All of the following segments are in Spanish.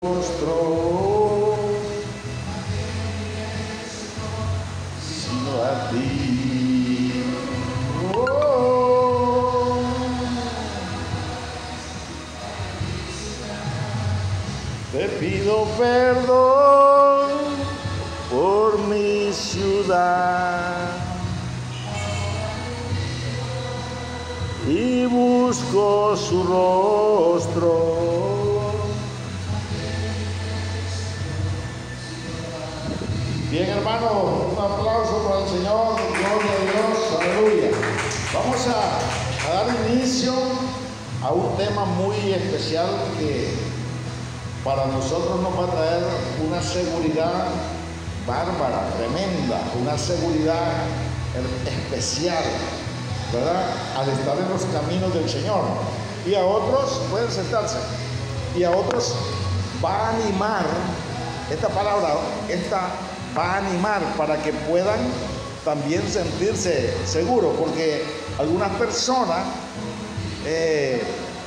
rostro, sino a ti. Oh. Te pido perdón por mi ciudad y busco su rostro. Bien, hermano, un aplauso para el Señor, gloria a Dios, aleluya. Vamos a dar inicio a un tema muy especial que para nosotros nos va a traer una seguridad bárbara, tremenda, una seguridad especial, ¿verdad? Al estar en los caminos del Señor. Y a otros, pueden sentarse, y a otros va a animar, esta palabra, va a animar para que puedan también sentirse seguros, porque algunas personas,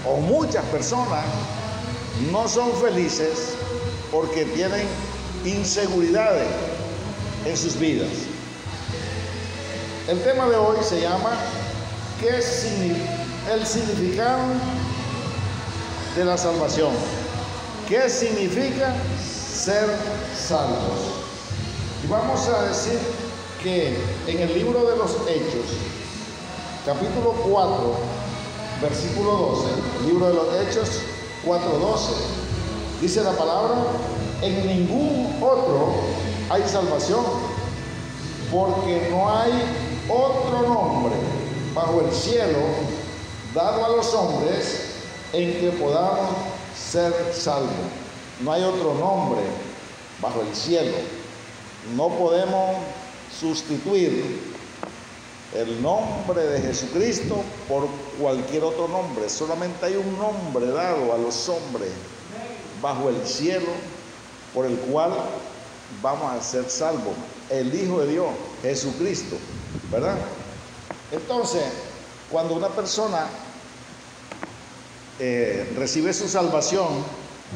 o muchas personas, no son felices porque tienen inseguridades en sus vidas. El tema de hoy se llama el significado de la salvación. ¿Qué significa ser salvos? Y vamos a decir que en el libro de los Hechos, capítulo 4, versículo 12, libro de los Hechos 4:12, dice la palabra: en ningún otro hay salvación, porque no hay otro nombre bajo el cielo dado a los hombres en que podamos ser salvos. No hay otro nombre bajo el cielo. No podemos sustituir el nombre de Jesucristo por cualquier otro nombre. Solamente hay un nombre dado a los hombres bajo el cielo por el cual vamos a ser salvos: el Hijo de Dios, Jesucristo, ¿verdad? Entonces, cuando una persona recibe su salvación,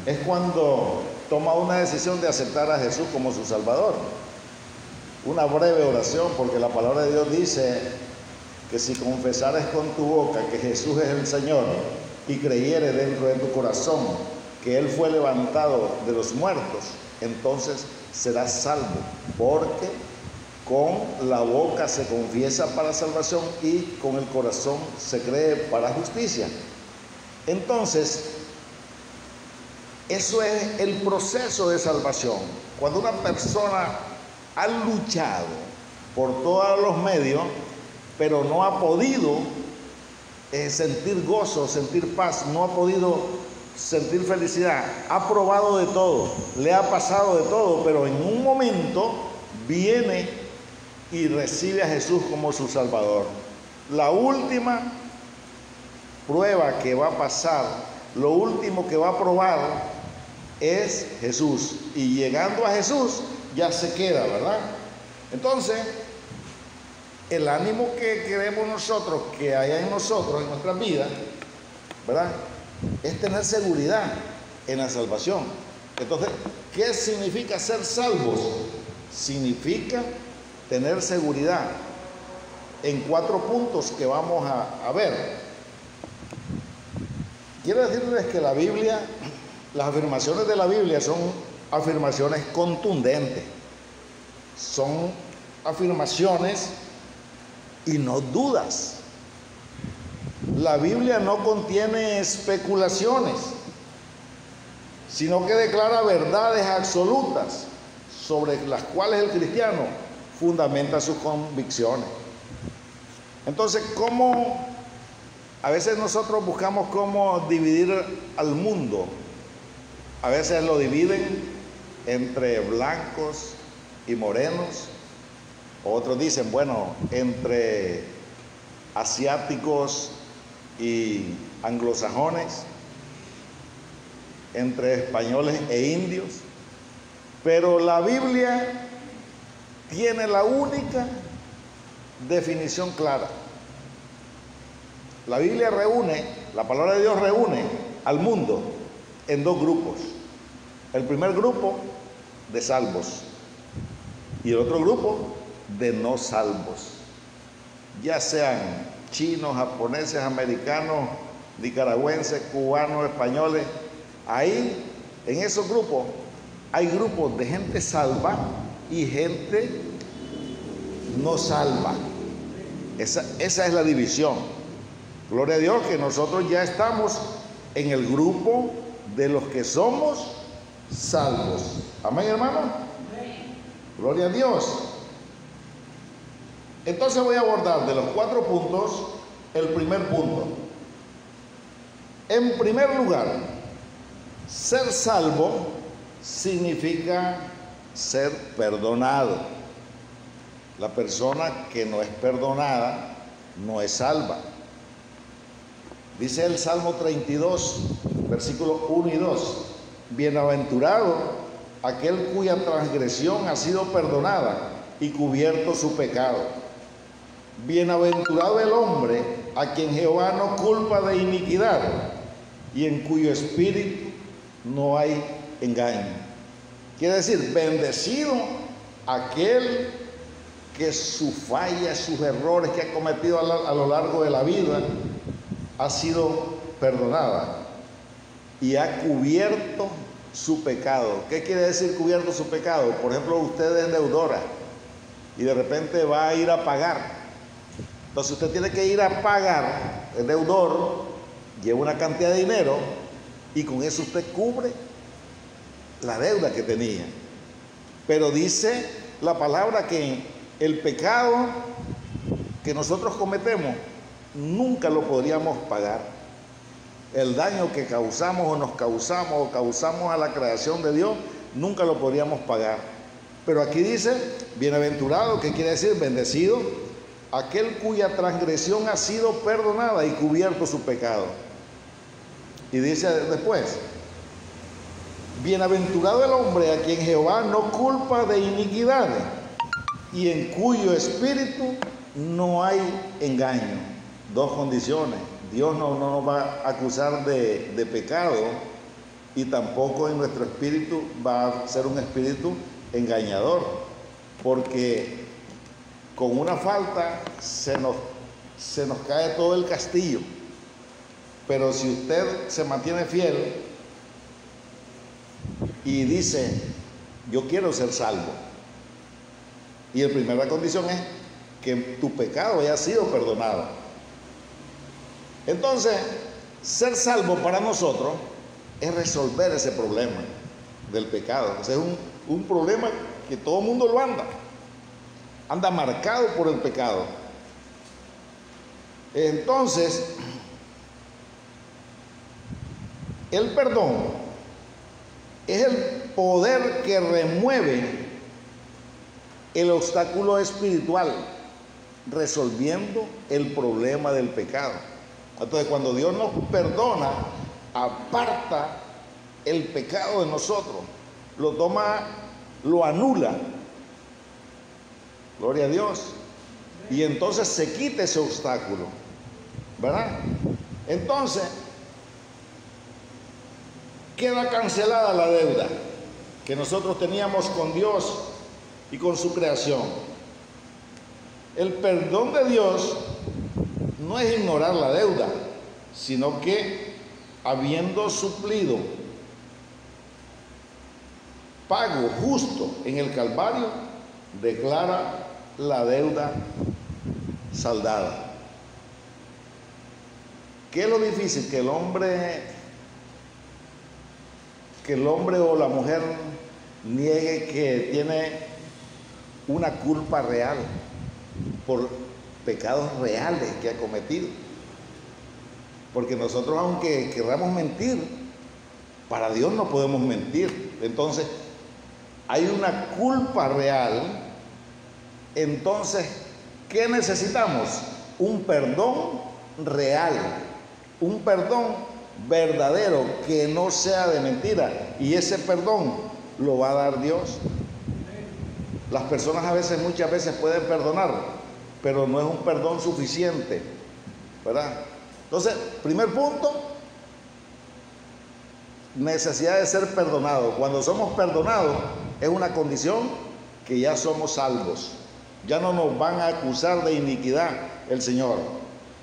es cuando toma una decisión de aceptar a Jesús como su Salvador. Una breve oración, porque la palabra de Dios dice que si confesares con tu boca que Jesús es el Señor y creyeres dentro de tu corazón que Él fue levantado de los muertos, entonces serás salvo, porque con la boca se confiesa para salvación y con el corazón se cree para justicia. Entonces, eso es el proceso de salvación. Cuando una persona ha luchado por todos los medios, pero no ha podido sentir gozo, sentir paz, no ha podido sentir felicidad, ha probado de todo, le ha pasado de todo, pero en un momento viene y recibe a Jesús como su Salvador. La última prueba que va a pasar, lo último que va a probar es Jesús, y llegando a Jesús ya se queda, ¿verdad? Entonces, el ánimo que queremos nosotros, que haya en nosotros, en nuestras vidas, ¿verdad?, es tener seguridad en la salvación. Entonces, ¿qué significa ser salvos? Significa tener seguridad en 4 puntos que vamos a ver. Quiero decirles que la Biblia, las afirmaciones de la Biblia son afirmaciones contundentes, son afirmaciones y no dudas. La Biblia no contiene especulaciones, sino que declara verdades absolutas sobre las cuales el cristiano fundamenta sus convicciones. Entonces, ¿cómo? A veces nosotros buscamos cómo dividir al mundo. A veces lo dividen entre blancos y morenos. Otros dicen, bueno, entre asiáticos y anglosajones, entre españoles e indios. Pero la Biblia tiene la única definición clara. La Biblia reúne, la palabra de Dios reúne al mundo en 2 grupos. El primer grupo de salvos y el otro grupo de no salvos, ya sean chinos, japoneses, americanos, nicaragüenses, cubanos, españoles. Ahí, en esos grupos, hay grupos de gente salva y gente no salva. Esa es la división. Gloria a Dios que nosotros ya estamos en el grupo de los que somos salvos. Amén, hermano. Gloria a Dios. Entonces voy a abordar de los 4 puntos el primer punto. En primer lugar, ser salvo significa ser perdonado. La persona que no es perdonada no es salva. Dice el Salmo 32, versículos 1 y 2. Bienaventurado aquel cuya transgresión ha sido perdonada y cubierto su pecado. Bienaventurado el hombre a quien Jehová no culpa de iniquidad y en cuyo espíritu no hay engaño. Quiere decir, bendecido aquel que sus fallas, sus errores que ha cometido a lo largo de la vida ha sido perdonada y ha cubierto su pecado. ¿Qué quiere decir cubierto su pecado? Por ejemplo, usted es deudora y de repente va a ir a pagar. Entonces usted tiene que ir a pagar, el deudor lleva una cantidad de dinero y con eso usted cubre la deuda que tenía. Pero dice la palabra que el pecado que nosotros cometemos nunca lo podríamos pagar. El daño que causamos o nos causamos o causamos a la creación de Dios, nunca lo podríamos pagar. Pero aquí dice, bienaventurado, que quiere decir bendecido, aquel cuya transgresión ha sido perdonada y cubierto su pecado. Y dice después, bienaventurado el hombre a quien Jehová no culpa de iniquidad y en cuyo espíritu no hay engaño. 2 condiciones. Dios no nos va a acusar de pecado y tampoco en nuestro espíritu va a ser un espíritu engañador, porque con una falta se nos cae todo el castillo. Pero si usted se mantiene fiel y dice, yo quiero ser salvo, y la primera condición es que tu pecado haya sido perdonado. Entonces, ser salvo para nosotros es resolver ese problema del pecado. O sea, es un problema que todo el mundo lo anda marcado por el pecado. Entonces, el perdón es el poder que remueve el obstáculo espiritual, resolviendo el problema del pecado. Entonces, cuando Dios nos perdona, aparta el pecado de nosotros, lo toma, lo anula. Gloria a Dios. Y entonces se quita ese obstáculo, ¿verdad? Entonces, queda cancelada la deuda que nosotros teníamos con Dios y con su creación. El perdón de Dios no es ignorar la deuda, sino que habiendo suplido pago justo en el Calvario, declara la deuda saldada. ¿Qué es lo difícil? Que el hombre o la mujer niegue que tiene una culpa real por pecados reales que ha cometido. Porque nosotros, aunque queramos mentir, para Dios no podemos mentir. Entonces, hay una culpa real. Entonces, ¿qué necesitamos? Un perdón real, un perdón verdadero, que no sea de mentira. Y ese perdón lo va a dar Dios. Las personas muchas veces pueden perdonar, pero no es un perdón suficiente, ¿verdad? Entonces, primer punto, necesidad de ser perdonados. Cuando somos perdonados es una condición que ya somos salvos. Ya no nos van a acusar de iniquidad el Señor.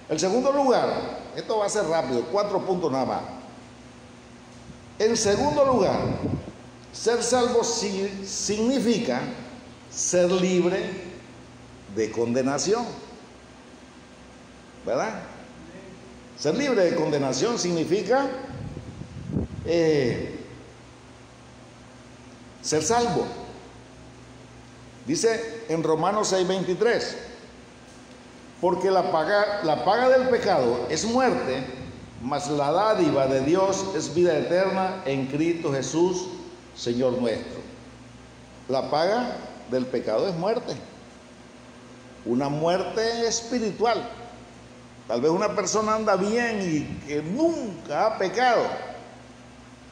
El segundo lugar, esto va a ser rápido, 4 puntos nada más. En segundo lugar, ser salvo significa ser libre de condenación, ¿verdad? Ser libre de condenación significa ser salvo. Dice en Romanos 6:23, porque la paga del pecado es muerte, mas la dádiva de Dios es vida eterna en Cristo Jesús, Señor nuestro. La paga del pecado es muerte, una muerte espiritual. Tal vez una persona anda bien y que nunca ha pecado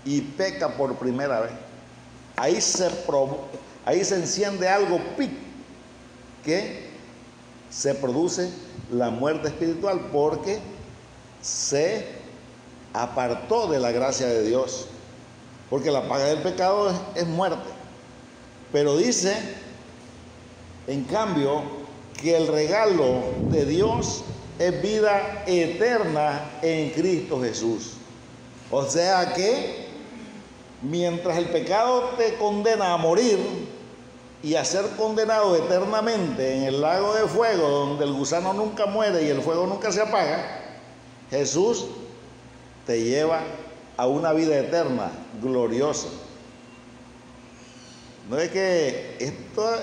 y peca por primera vez. Ahí se enciende algo que se produce la muerte espiritual, porque se apartó de la gracia de Dios, porque la paga del pecado es muerte. Pero dice, en cambio, que el regalo de Dios es vida eterna en Cristo Jesús. O sea que mientras el pecado te condena a morir y a ser condenado eternamente en el lago de fuego, donde el gusano nunca muere y el fuego nunca se apaga, Jesús te lleva a una vida eterna, gloriosa. No es que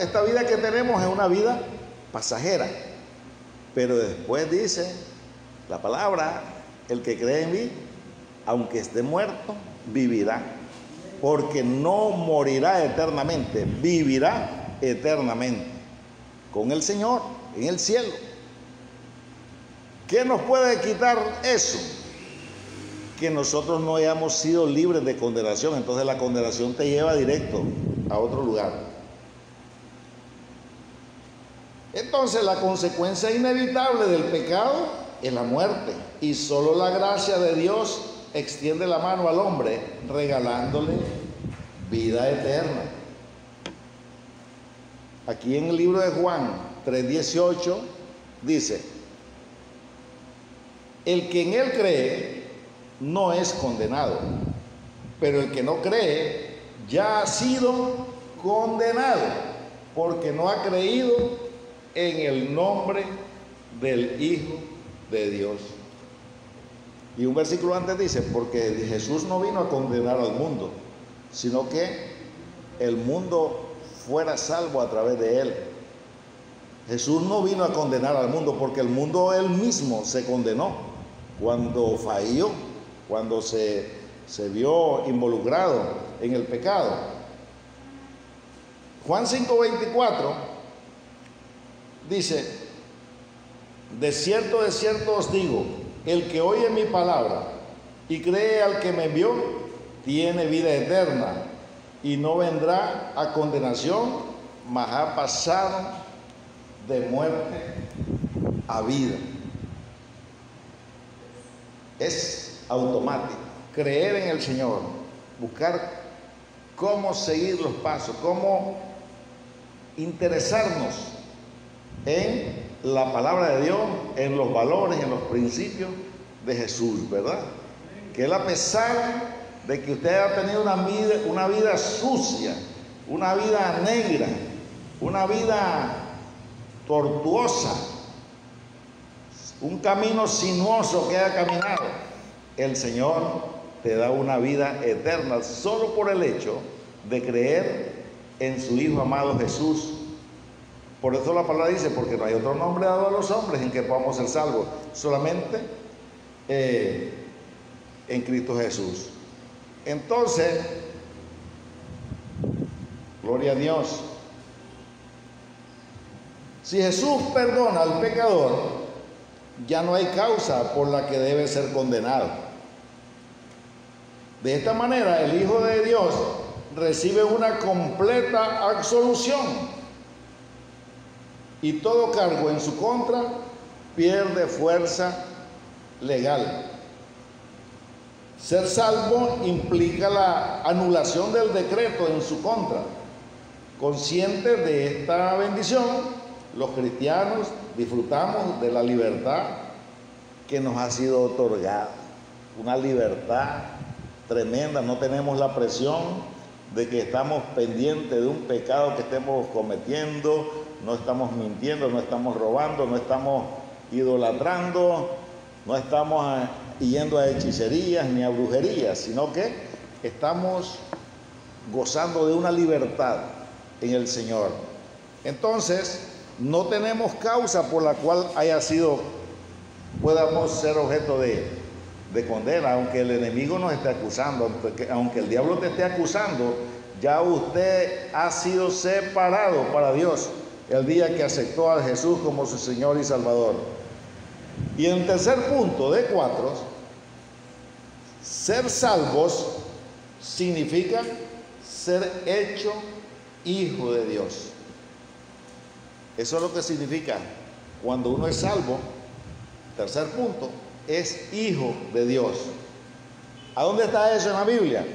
esta vida que tenemos es una vida pasajera, pero después dice la palabra, el que cree en mí, aunque esté muerto, vivirá, porque no morirá eternamente, vivirá eternamente con el Señor en el cielo. ¿Qué nos puede quitar eso? Que nosotros no hayamos sido libres de condenación. Entonces la condenación te lleva directo a otro lugar. Entonces la consecuencia inevitable del pecado es la muerte, y solo la gracia de Dios extiende la mano al hombre regalándole vida eterna. Aquí en el libro de Juan 3:18 dice: el que en él cree no es condenado, pero el que no cree ya ha sido condenado, porque no ha creído en el nombre del Hijo de Dios. Y un versículo antes dice: porque Jesús no vino a condenar al mundo, sino que el mundo fuera salvo a través de él. Jesús no vino a condenar al mundo, porque el mundo él mismo se condenó cuando falló, cuando se vio involucrado en el pecado. Juan 5:24 dice: de cierto os digo, el que oye mi palabra y cree al que me envió, tiene vida eterna, y no vendrá a condenación, mas ha pasado de muerte a vida. Es automático. Creer en el Señor, buscar cómo seguir los pasos, cómo interesarnos en la palabra de Dios, en los valores, en los principios de Jesús, ¿verdad? Que él, a pesar de que usted ha tenido una vida sucia, una vida negra, una vida tortuosa, un camino sinuoso que ha caminado, el Señor te da una vida eterna solo por el hecho de creer en su Hijo amado Jesús. Por eso la palabra dice: porque no hay otro nombre dado a los hombres en que podamos ser salvos, solamente en Cristo Jesús. Entonces, gloria a Dios. Si Jesús perdona al pecador, ya no hay causa por la que debe ser condenado. De esta manera, el Hijo de Dios recibe una completa absolución, y todo cargo en su contra pierde fuerza legal. Ser salvo implica la anulación del decreto en su contra. Conscientes de esta bendición, los cristianos disfrutamos de la libertad que nos ha sido otorgada. Una libertad tremenda, no tenemos la presión de que estamos pendientes de un pecado que estemos cometiendo, no estamos mintiendo, no estamos robando, no estamos idolatrando, no estamos yendo a hechicerías ni a brujerías, sino que estamos gozando de una libertad en el Señor. Entonces, no tenemos causa por la cual podamos ser objeto de condena, aunque el enemigo nos esté acusando, aunque el diablo te esté acusando, ya usted ha sido separado para Dios el día que aceptó a Jesús como su Señor y Salvador. Y en tercer punto de 4, ser salvos significa ser hecho hijo de Dios. Eso es lo que significa cuando uno es salvo. Tercer punto, es hijo de Dios. ¿A dónde está eso en la Biblia?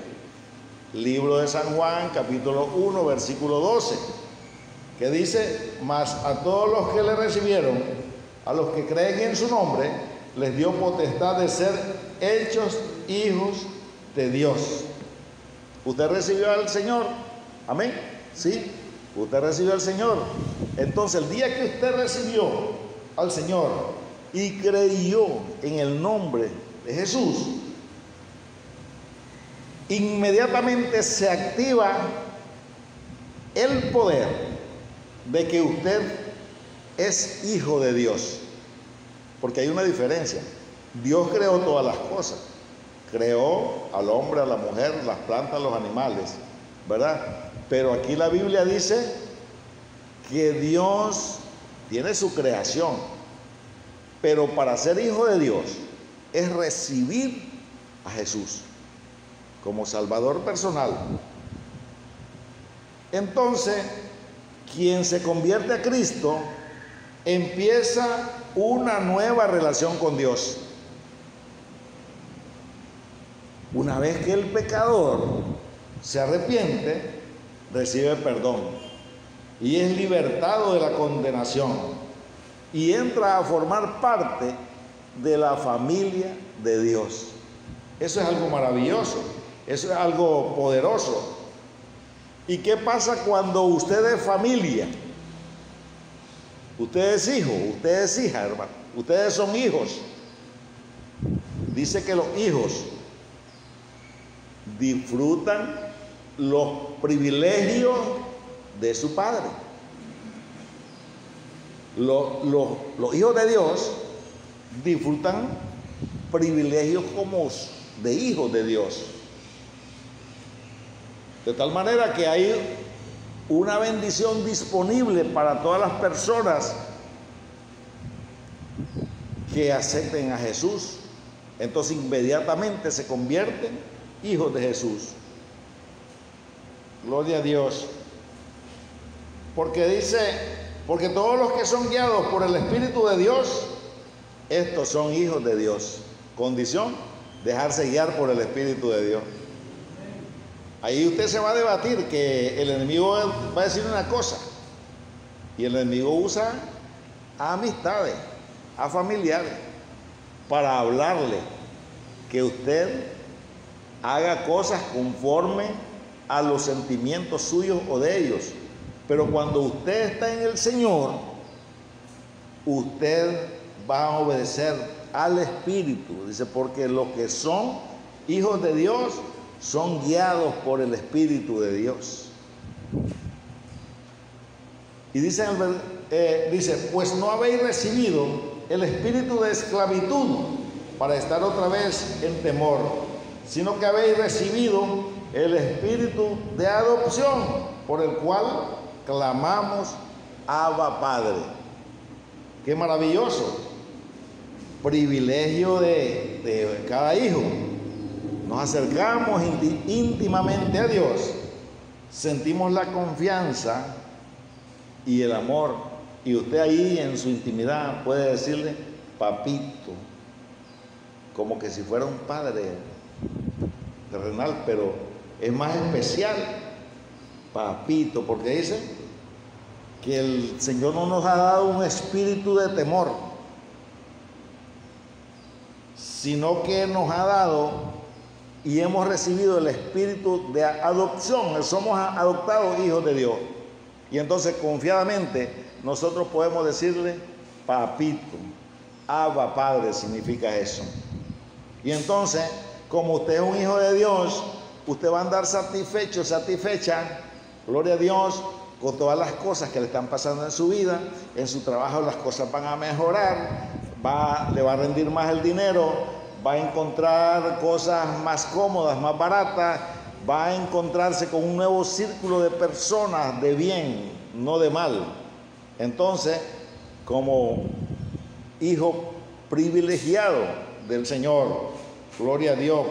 Libro de San Juan, capítulo 1, versículo 12, que dice: mas a todos los que le recibieron, a los que creen en su nombre, les dio potestad de ser hechos hijos de Dios. ¿Usted recibió al Señor? ¿Amén? ¿Sí? Usted recibió al Señor. Entonces, el día que usted recibió al Señor y creyó en el nombre de Jesús, inmediatamente se activa el poder de que usted es hijo de Dios. Porque hay una diferencia. Dios creó todas las cosas. Creó al hombre, a la mujer, las plantas, los animales, ¿verdad? Pero aquí la Biblia dice que Dios tiene su creación, pero para ser hijo de Dios es recibir a Jesús como Salvador personal. Entonces, quien se convierte a Cristo empieza una nueva relación con Dios. Una vez que el pecador se arrepiente, recibe perdón y es libertado de la condenación y entra a formar parte de la familia de Dios. Eso es algo maravilloso, eso es algo poderoso. ¿Y qué pasa cuando usted es familia? Usted es hijo, usted es hija, hermano. Ustedes son hijos. Dice que los hijos disfrutan los privilegios de su padre. Los hijos de Dios disfrutan privilegios como de hijos de Dios. De tal manera que hay una bendición disponible para todas las personas que acepten a Jesús. Entonces inmediatamente se convierten hijos de Jesús. Gloria a Dios. Porque dice, porque todos los que son guiados por el Espíritu de Dios, estos son hijos de Dios. Condición, dejarse guiar por el Espíritu de Dios. Ahí usted se va a debatir que el enemigo va a decir una cosa y el enemigo usa a amistades, a familiares, para hablarle que usted haga cosas conforme a los sentimientos suyos o de ellos. Pero cuando usted está en el Señor, usted va a obedecer al Espíritu. Dice, porque los que son hijos de Dios son guiados por el Espíritu de Dios. Y dice, pues no habéis recibido el espíritu de esclavitud para estar otra vez en temor, sino que habéis recibido el espíritu de adopción, por el cual clamamos Abba Padre. Qué maravilloso privilegio de cada hijo. Nos acercamos íntimamente a Dios, sentimos la confianza y el amor, y usted ahí en su intimidad puede decirle papito, como que si fuera un padre. terrenal, pero es más especial, papito, porque dice que el Señor no nos ha dado un espíritu de temor, sino que nos ha dado y hemos recibido el espíritu de adopción. Somos adoptados hijos de Dios. Y entonces confiadamente nosotros podemos decirle papito, Abba Padre significa eso. Y entonces, como usted es un hijo de Dios, usted va a andar satisfecho, satisfecha, gloria a Dios, con todas las cosas que le están pasando en su vida. En su trabajo las cosas van a mejorar, le va a rendir más el dinero, va a encontrar cosas más cómodas, más baratas, va a encontrarse con un nuevo círculo de personas de bien, no de mal. Entonces, como hijo privilegiado del Señor, gloria a Dios,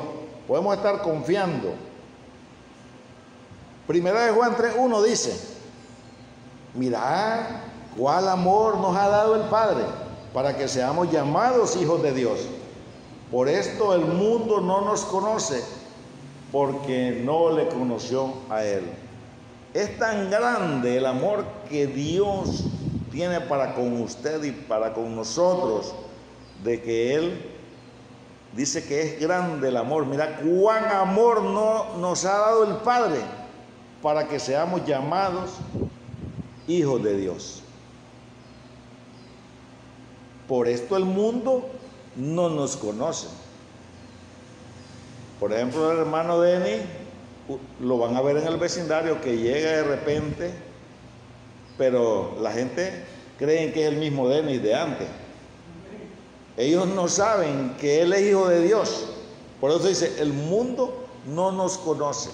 podemos estar confiando. Primera de Juan 3:1 dice: mirad cuál amor nos ha dado el Padre para que seamos llamados hijos de Dios. Por esto el mundo no nos conoce, porque no le conoció a Él. Es tan grande el amor que Dios tiene para con usted y para con nosotros, de que Él dice que es grande el amor. Mira cuán amor nos ha dado el Padre para que seamos llamados hijos de Dios. Por esto el mundo no nos conoce. Por ejemplo, el hermano Denis, lo van a ver en el vecindario que llega de repente, pero la gente cree que es el mismo Denis de antes. Ellos no saben que él es hijo de Dios. Por eso dice, el mundo no nos conoce.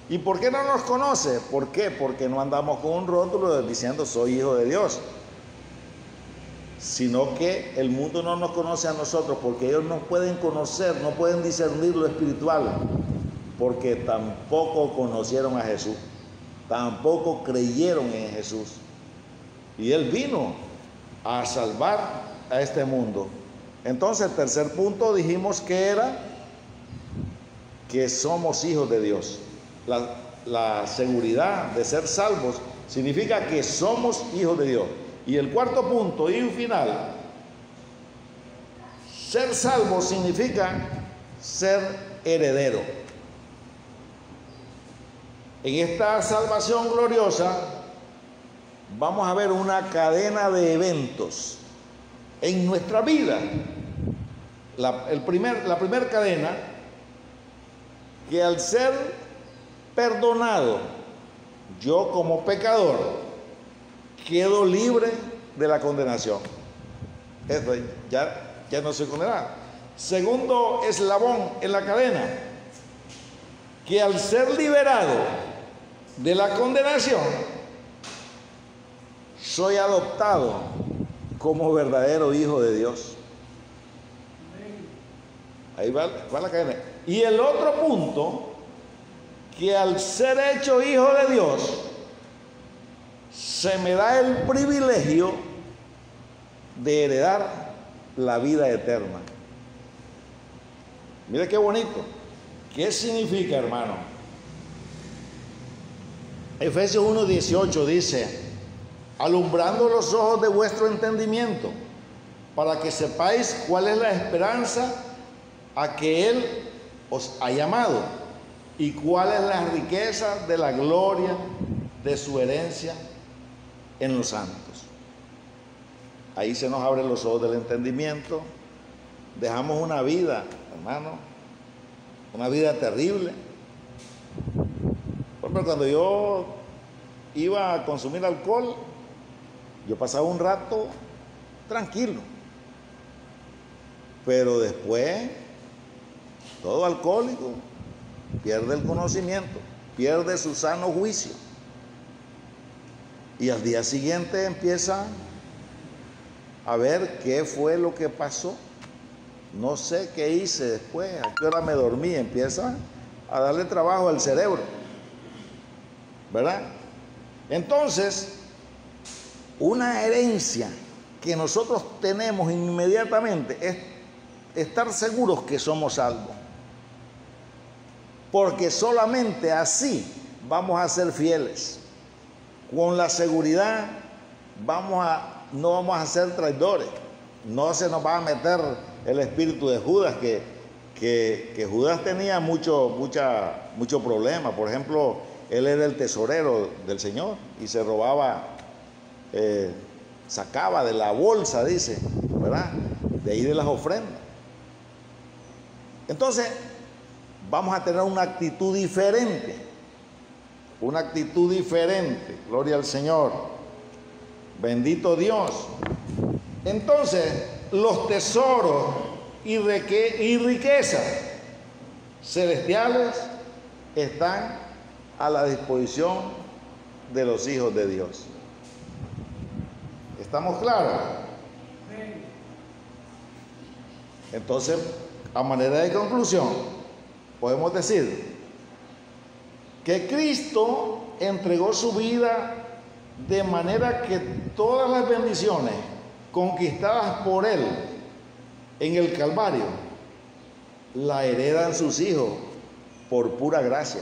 ¿Y por qué no nos conoce? ¿Por qué? Porque no andamos con un rótulo diciendo soy hijo de Dios, sino que el mundo no nos conoce a nosotros, porque ellos no pueden conocer, no pueden discernir lo espiritual, porque tampoco conocieron a Jesús, tampoco creyeron en Jesús. Y Él vino a salvar a este mundo. Entonces, el tercer punto dijimos que era que somos hijos de Dios. La seguridad de ser salvos significa que somos hijos de Dios. Y el cuarto punto y final, ser salvo significa ser heredero. En esta salvación gloriosa vamos a ver una cadena de eventos en nuestra vida. La primera cadena, que al ser perdonado, yo como pecador, quedo libre de la condenación. Eso, ya no soy condenado. Segundo eslabón en la cadena, que al ser liberado de la condenación, soy adoptado como verdadero hijo de Dios. Ahí va la cadena. Y el otro punto, que al ser hecho hijo de Dios, se me da el privilegio de heredar la vida eterna. Mire qué bonito. ¿Qué significa, hermano? Efesios 1:18 dice: alumbrando los ojos de vuestro entendimiento, para que sepáis cuál es la esperanza a que Él os ha llamado y cuál es la riqueza de la gloria de su herencia en los santos. Ahí se nos abren los ojos del entendimiento. Dejamos una vida, hermano, una vida terrible. Por ejemplo, cuando yo iba a consumir alcohol, yo pasaba un rato tranquilo, pero después todo alcohólico pierde el conocimiento, pierde su sano juicio, y al día siguiente empieza a ver qué fue lo que pasó. No sé qué hice después, a qué hora me dormí. Empieza a darle trabajo al cerebro, ¿verdad? Entonces, una herencia que nosotros tenemos inmediatamente es estar seguros que somos salvos. porque solamente así vamos a ser fieles. Con la seguridad no vamos a ser traidores. No se nos va a meter el espíritu de Judas, que Judas tenía mucho problema. Por ejemplo, él era el tesorero del Señor y se robaba, sacaba de la bolsa, dice, ¿verdad? De ahí de las ofrendas. Entonces, vamos a tener una actitud diferente. Una actitud diferente. Gloria al Señor. Bendito Dios. Entonces, los tesoros y riquezas celestiales están a la disposición de los hijos de Dios. ¿Estamos claros? Entonces, a manera de conclusión, podemos decir que Cristo entregó su vida de manera que todas las bendiciones conquistadas por Él en el Calvario la heredan sus hijos por pura gracia.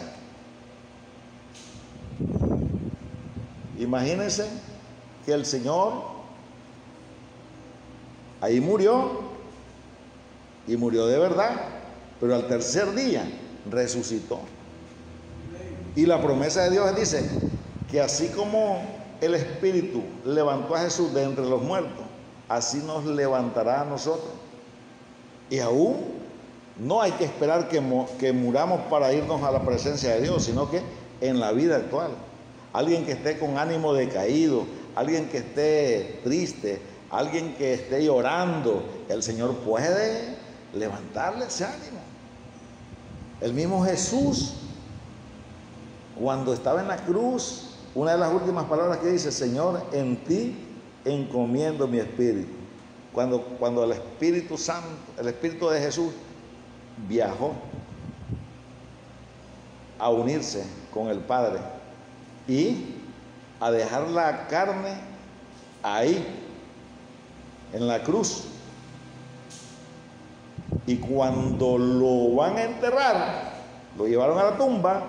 Imagínense que el Señor ahí murió, y murió de verdad, pero al tercer día resucitó. Y la promesa de Dios dice que así como el Espíritu levantó a Jesús de entre los muertos, así nos levantará a nosotros. Y aún no hay que esperar que muramos para irnos a la presencia de Dios, sino que en la vida actual. Alguien que esté con ánimo decaído, alguien que esté triste, alguien que esté llorando, el Señor puede levantarle ese ánimo. El mismo Jesús, cuando estaba en la cruz, una de las últimas palabras que dice: Señor, en ti encomiendo mi espíritu. Cuando el Espíritu Santo, el Espíritu de Jesús viajó a unirse con el Padre y a dejar la carne ahí en la cruz, y cuando lo van a enterrar, lo llevaron a la tumba.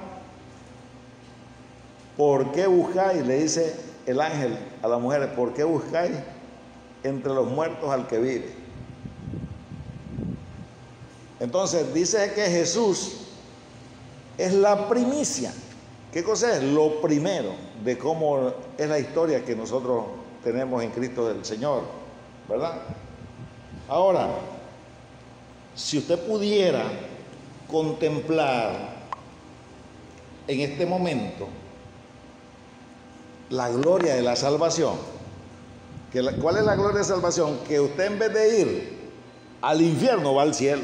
¿Por qué buscáis? Le dice el ángel a las mujeres: ¿por qué buscáis entre los muertos al que vive? Entonces dice que Jesús es la primicia. ¿Qué cosa es? Lo primero de cómo es la historia que nosotros tenemos en Cristo del Señor, ¿verdad? Ahora, si usted pudiera contemplar en este momento la gloria de la salvación, ¿cuál es la gloria de salvación? Que usted, en vez de ir al infierno, va al cielo.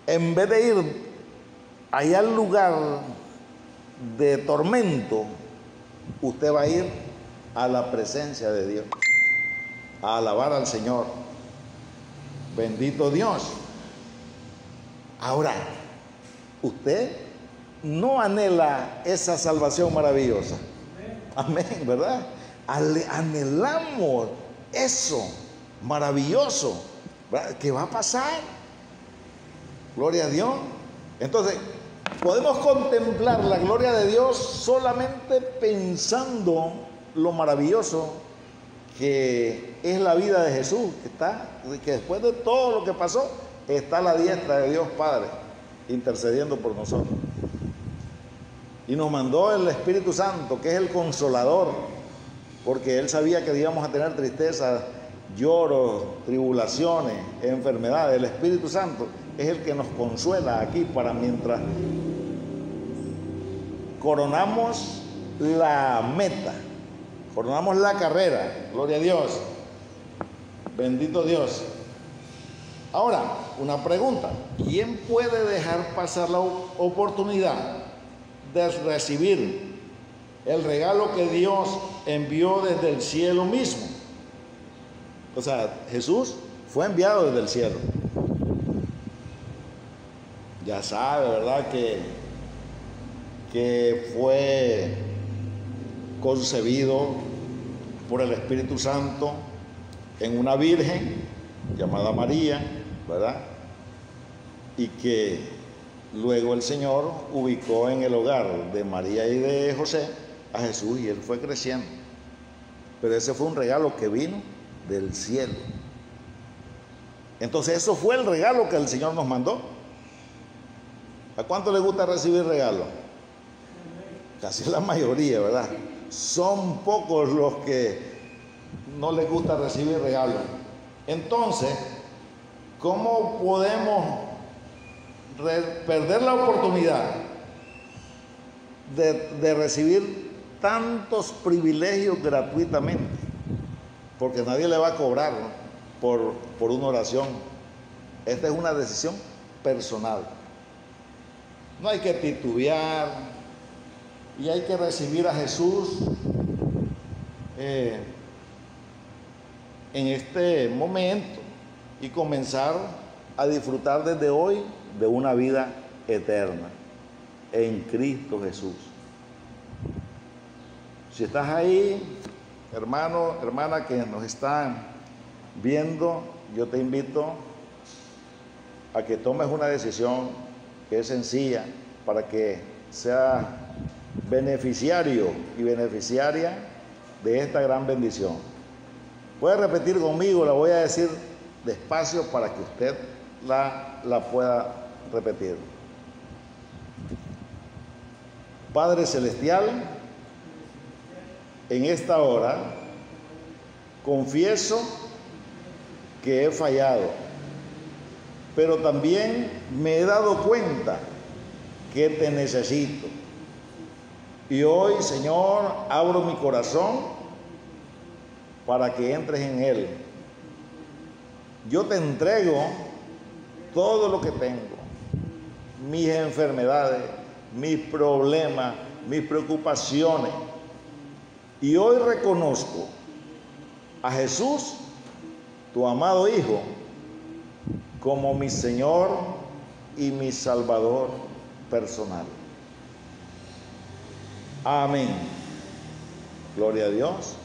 En vez de ir allá al lugar de tormento, usted va a ir a la presencia de Dios, a alabar al Señor. Bendito Dios. Ahora, usted no anhela esa salvación maravillosa. Amén, ¿verdad? Anhelamos eso maravilloso, ¿verdad?, que va a pasar. Gloria a Dios. Entonces, podemos contemplar la gloria de Dios solamente pensando lo maravilloso que es la vida de Jesús, que después de todo lo que pasó, está a la diestra de Dios Padre, intercediendo por nosotros. Y nos mandó el Espíritu Santo, que es el consolador, porque Él sabía que íbamos a tener tristeza, lloros, tribulaciones, enfermedades. El Espíritu Santo es el que nos consuela aquí para mientras coronamos la meta, coronamos la carrera. Gloria a Dios. Bendito Dios. Ahora, una pregunta: ¿quién puede dejar pasar la oportunidad de recibir el regalo que Dios envió desde el cielo mismo? O sea, Jesús fue enviado desde el cielo. Ya sabe, ¿verdad?, que fue concebido por el Espíritu Santo en una virgen llamada María, ¿verdad? y que luego el Señor ubicó en el hogar de María y de José a Jesús y él fue creciendo. Pero ese fue un regalo que vino del cielo. Entonces eso fue el regalo que el Señor nos mandó. ¿A cuánto le gusta recibir regalos? Casi la mayoría, ¿verdad? Son pocos los que no les gusta recibir regalos. Entonces, ¿cómo podemos perder la oportunidad de recibir tantos privilegios gratuitamente? Porque nadie le va a cobrar, ¿no?, por una oración. Esta es una decisión personal. No hay que titubear y hay que recibir a Jesús en este momento y comenzar a disfrutar desde hoy de una vida eterna en Cristo Jesús. Si estás ahí, hermano, hermana que nos están viendo, yo te invito a que tomes una decisión que es sencilla para que seas beneficiario y beneficiaria de esta gran bendición. Puede repetir conmigo, la voy a decir despacio para que usted la pueda repetir. Padre Celestial, en esta hora confieso que he fallado, pero también me he dado cuenta que te necesito. Y hoy, Señor, abro mi corazón para que entres en él. Yo te entrego todo lo que tengo, mis enfermedades, mis problemas, mis preocupaciones. Y hoy reconozco a Jesús, tu amado Hijo, como mi Señor y mi Salvador personal. Amén. Gloria a Dios.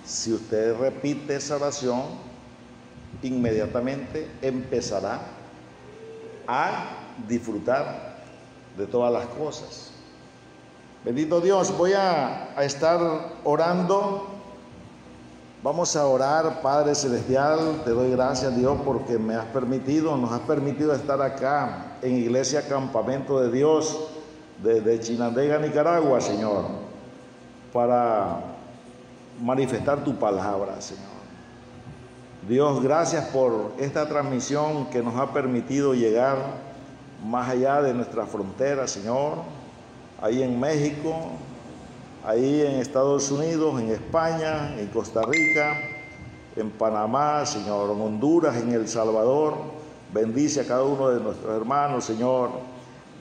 Si usted repite esa oración, inmediatamente empezará a disfrutar de todas las cosas. Bendito Dios, voy a estar orando. Vamos a orar. Padre Celestial, te doy gracias, Dios, porque nos has permitido estar acá en Iglesia Campamento de Dios desde Chinandega, Nicaragua, Señor, para manifestar tu palabra, Señor. Dios, gracias por esta transmisión que nos ha permitido llegar más allá de nuestra frontera, Señor, ahí en México, ahí en Estados Unidos, en España, en Costa Rica, en Panamá, Señor, en Honduras, en El Salvador. Bendice a cada uno de nuestros hermanos, Señor.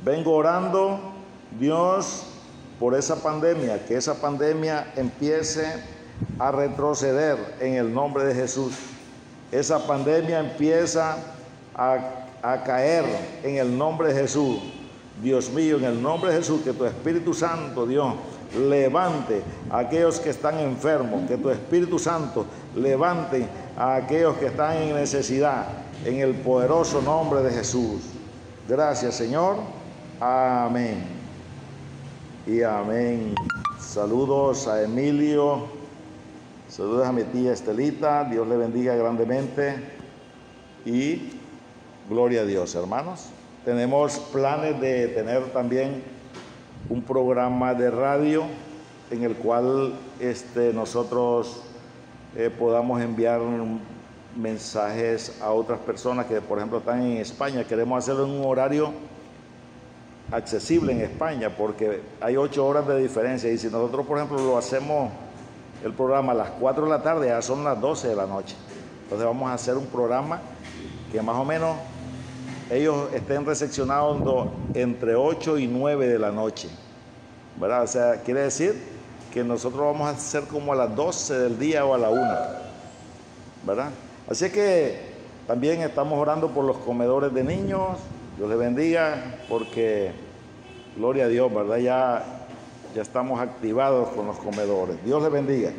Vengo orando, Dios, por esa pandemia, que esa pandemia empiece a retroceder en el nombre de Jesús. Esa pandemia empieza a caer en el nombre de Jesús. Dios mío, en el nombre de Jesús, que tu Espíritu Santo, Dios, levante a aquellos que están enfermos, que tu Espíritu Santo levante a aquellos que están en necesidad, en el poderoso nombre de Jesús. Gracias, Señor. Amén. Y amén. Saludos a Emilio, saludos a mi tía Estelita, Dios le bendiga grandemente y gloria a Dios, hermanos. Tenemos planes de tener también un programa de radio en el cual nosotros podamos enviar mensajes a otras personas que, por ejemplo, están en España. Queremos hacerlo en un horario accesible en España porque hay 8 horas de diferencia, y si nosotros, por ejemplo, lo hacemos el programa a las 4 de la tarde, ya son las 12 de la noche. Entonces vamos a hacer un programa que más o menos ellos estén recepcionados entre 8 y 9 de la noche, ¿verdad? O sea, quiere decir que nosotros vamos a hacer como a las 12 del día o a la 1, ¿verdad? Así que también estamos orando por los comedores de niños. Dios les bendiga, porque, gloria a Dios, ¿verdad? Ya estamos activados con los comedores. Dios les bendiga.